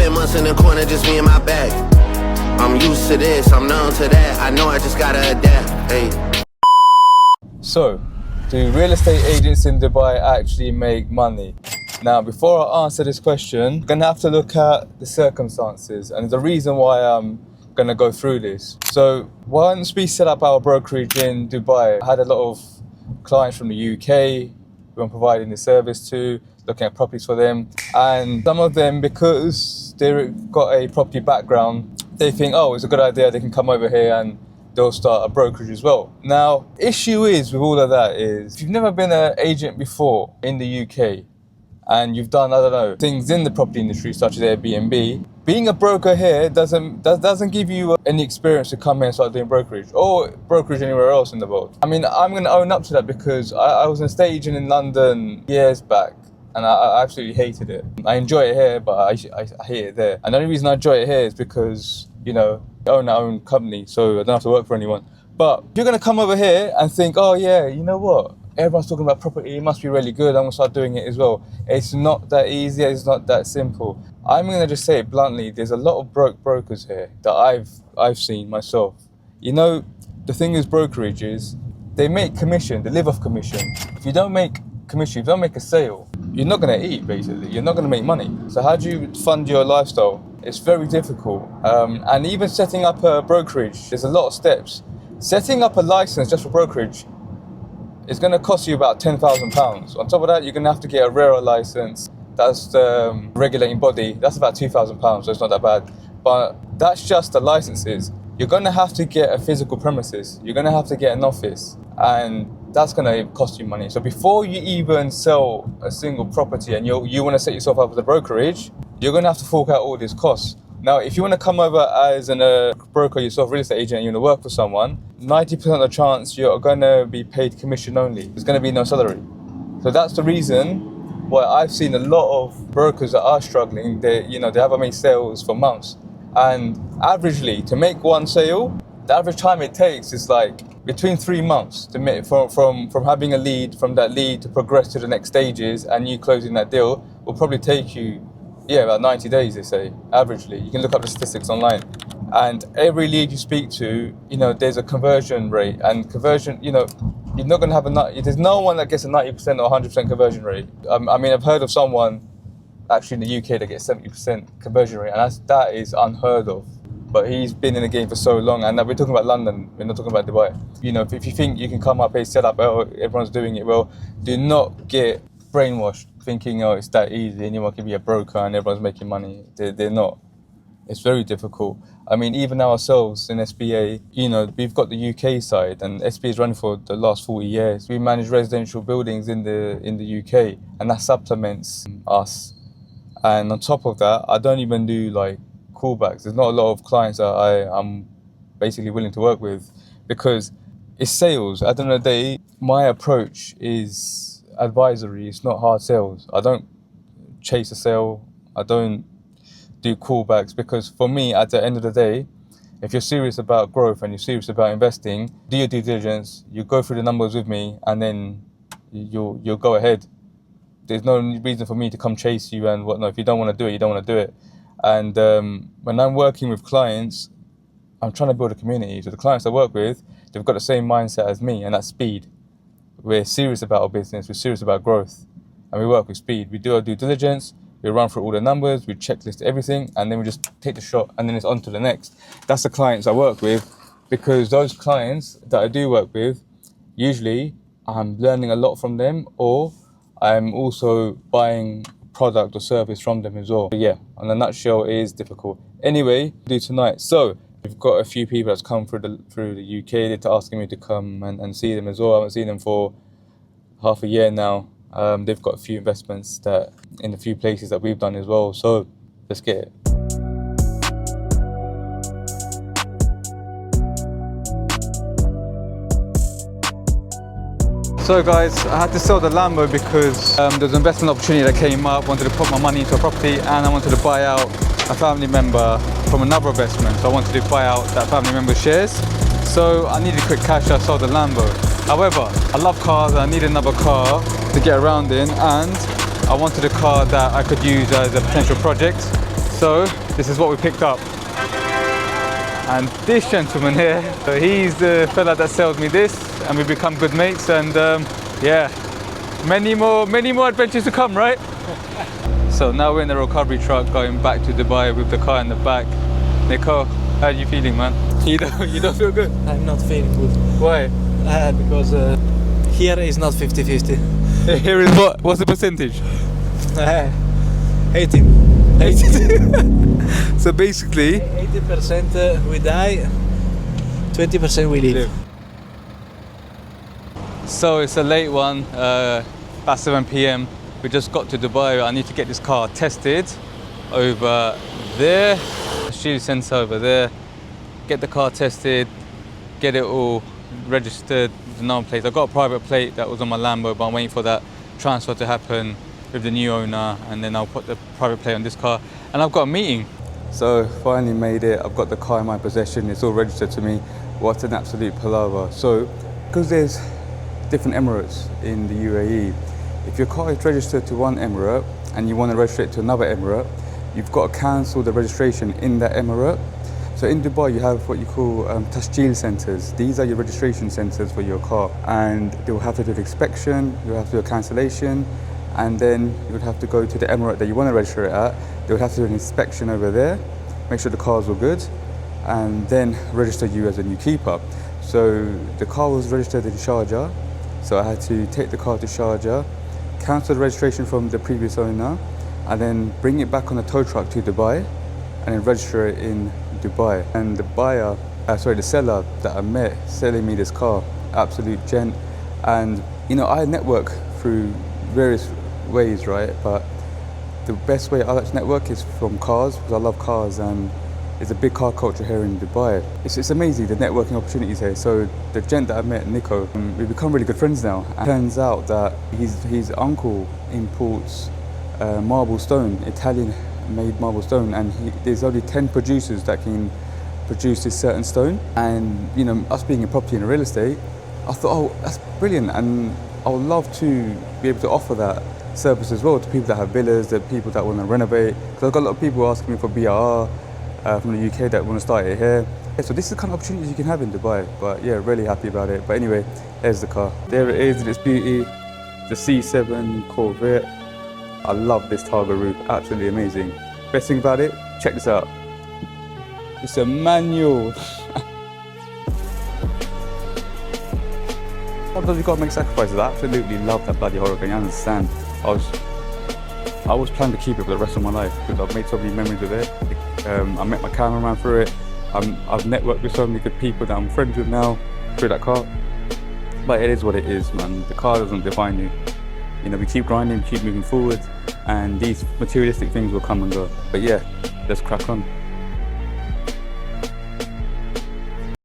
spent months in the corner, just me and my bag. I'm used to this, I'm numb to that. I know I just gotta adapt. Hey. So, do real estate agents in Dubai actually make money? Now, before I answer this question, I'm gonna have to look at the circumstances, and the reason why I'm gonna go through this. So, once we set up our brokerage in Dubai, I had a lot of clients from the UK who I'm providing the service to, looking at properties for them, and some of them, because they've got a property background, they think, oh, it's a good idea, they can come over here and they'll start a brokerage as well. Now, issue is with all of that is, if you've never been an agent before in the UK and you've done, I don't know, things in the property industry such as Airbnb, being a broker here doesn't give you any experience to come here and start doing brokerage or brokerage anywhere else in the world. I mean, I'm going to own up to that because I was an estate agent in London years back, and I absolutely hated it. I enjoy it here, but I hate it there. And the only reason I enjoy it here is because, you know, I own our own company, so I don't have to work for anyone. But if you're going to come over here and think, oh yeah, you know what? Everyone's talking about property, it must be really good, I'm going to start doing it as well. It's not that easy, it's not that simple. I'm going to just say it bluntly, there's a lot of brokers here that I've seen myself. You know, the thing is brokerages, they make commission, they live off commission. If you don't make commission, if you don't make a sale, you're not going to eat, basically. You're not going to make money. So how do you fund your lifestyle? It's very difficult. And even setting up a brokerage, there's a lot of steps. Setting up a license just for brokerage is going to cost you about £10,000. On top of that, you're going to have to get a RERA license. That's the regulating body. That's about £2,000, so it's not that bad. But that's just the licenses. You're going to have to get a physical premises. You're going to have to get an office. And that's going to cost you money. So before you even sell a single property and you want to set yourself up as a brokerage, you're going to have to fork out all these costs. Now, if you want to come over as a broker yourself, real estate agent, and you want to work for someone, 90% of the chance you're going to be paid commission only. There's going to be no salary. So that's the reason why I've seen a lot of brokers that are struggling. They haven't made sales for months. And averagely, to make one sale, the average time it takes is like between 3 months to make from having a lead, from that lead to progress to the next stages and you closing that deal will probably take you, about 90 days, they say, averagely. You can look up the statistics online. And every lead you speak to, there's a conversion rate, and conversion, you're not going to have there's no one that gets a 90% or 100% conversion rate. I mean, I've heard of someone actually in the UK that gets 70% conversion rate, and that is unheard of. But he's been in the game for so long, and we're talking about London, we're not talking about Dubai. If you think you can come up here, set up, everyone's doing it well, do not get brainwashed thinking, it's that easy, anyone can be a broker and everyone's making money. They're not. It's very difficult. I mean, even ourselves in SBA, we've got the UK side, and SBA is running for the last 40 years. We manage residential buildings in the UK, and that supplements us. And on top of that, I don't even do callbacks. There's not a lot of clients that I'm basically willing to work with because it's sales. At the end of the day, my approach is advisory. It's not hard sales. I don't chase a sale. I don't do callbacks because for me, at the end of the day, if you're serious about growth and you're serious about investing, do your due diligence, you go through the numbers with me, and then you'll go ahead. There's no reason for me to come chase you and whatnot. If you don't want to do it, you don't want to do it. And when I'm working with clients, I'm trying to build a community. So the clients I work with, they've got the same mindset as me, and that's speed. We're serious about our business, we're serious about growth, and we work with speed. We do our due diligence, we run through all the numbers, we checklist everything, and then we just take the shot, and then it's on to the next. That's the clients I work with, because those clients that I do work with, usually I'm learning a lot from them, or I'm also buying product or service from them as well. But yeah, in a nutshell, it is difficult. Anyway, do tonight. So we've got a few people that's come through the UK. They're asking me to come and see them as well. I haven't seen them for half a year now. They've got a few investments that in a few places that we've done as well. So let's get it. So guys, I had to sell the Lambo because there's an investment opportunity that came up. I wanted to put my money into a property, and I wanted to buy out a family member from another investment. So I wanted to buy out that family member's shares. So I needed quick cash, so I sold the Lambo. However, I love cars and I needed another car to get around in, and I wanted a car that I could use as a potential project. So this is what we picked up. And this gentleman here, he's the fella that sells me this, and we become good mates. And yeah, many more adventures to come, right? So now we're in the recovery truck going back to Dubai with the car in the back. Nico, how are you feeling, man? You don't feel good? I'm not feeling good. Why? Because here is not 50-50. Here is what? What's the percentage? 18. So basically, 80% we die, 20% we live. So it's a late one, past 7 p.m. We just got to Dubai. I need to get this car tested over there. Shield sensor over there. Get the car tested, get it all registered with the number plate. I got a private plate that was on my Lambo, but I'm waiting for that transfer to happen with the new owner, and then I'll put the private plate on this car. And I've got a meeting. So finally made it. I've got the car in my possession. It's all registered to me. What an absolute palaver. So, because there's different Emirates in the UAE, if your car is registered to one Emirate and you want to register it to another Emirate, you've got to cancel the registration in that Emirate. So in Dubai, you have what you call tasjeel centres. These are your registration centres for your car, and they will have to do an inspection, you'll have to do a cancellation, and then you would have to go to the Emirate that you want to register it at. They would have to do an inspection over there, make sure the cars were good, and then register you as a new keeper. So the car was registered in Sharjah, so I had to take the car to Sharjah, cancel the registration from the previous owner, and then bring it back on a tow truck to Dubai, and then register it in Dubai. And the seller that I met selling me this car, absolute gent. And you know, I network through various ways, right? But the best way I like to network is from cars, because I love cars, and there's a big car culture here in Dubai. It's amazing, the networking opportunities here. So the gent that I met, Nico, we've become really good friends now. And it turns out that his uncle imports marble stone, Italian-made marble stone, and there's only 10 producers that can produce this certain stone. And you know, us being in property and real estate, I thought, oh, that's brilliant, and I would love to be able to offer that service as well to people that have villas, the people that want to renovate. Because I've got a lot of people asking me for BRR from the UK that want to start it here. Yeah, so this is the kind of opportunities you can have in Dubai. But yeah, really happy about it. But anyway, there's the car. There it is, its beauty, the C7 Corvette. I love this Targa roof, absolutely amazing. Best thing about it, check this out. It's a manual. Sometimes you've got to make sacrifices. I absolutely love that bloody Huracan, you understand? I was planning to keep it for the rest of my life because I've made so many memories with it. I met my cameraman through it. I've networked with so many good people that I'm friends with now through that car. But it is what it is, man. The car doesn't define you. You know, we keep grinding, keep moving forward, and these materialistic things will come and go. But yeah, let's crack on.